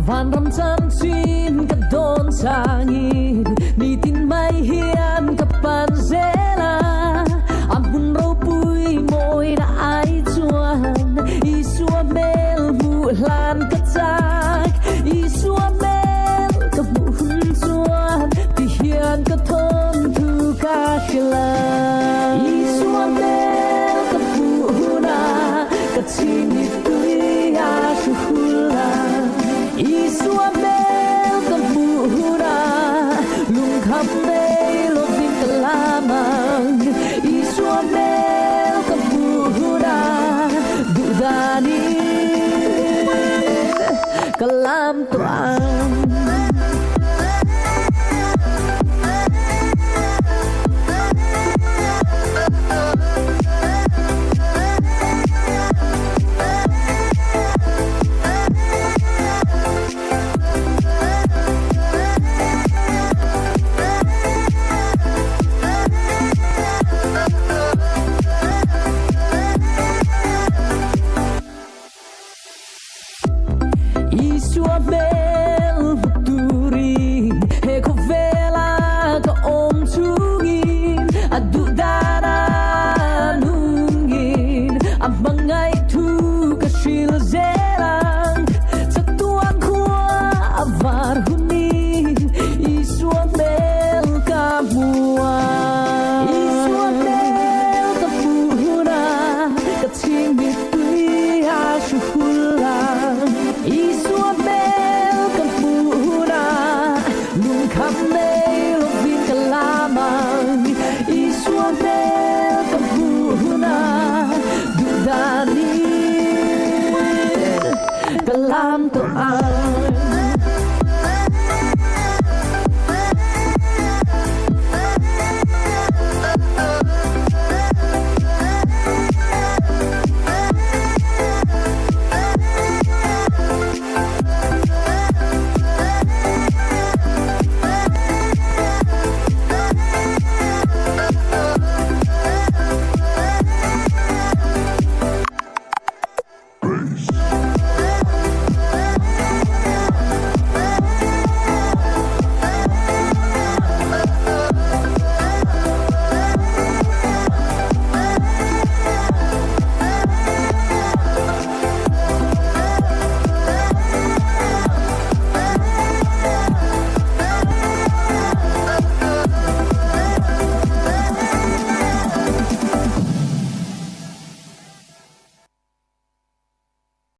Van ram chan chin ka don sangin ni tin mai hian ka pan zela amun ro pui moi na ai chuan I suam mel mu hlan ka chak I suam mel ka mu hun chuan ti hian ka thon thu ka khla I suam mel ka pu na ka chin ni tui a shu hula I suam mel ka pu na lung kham nei lo din ka lamang I suam mel ka pu na du dani ka lam tuan Kalam to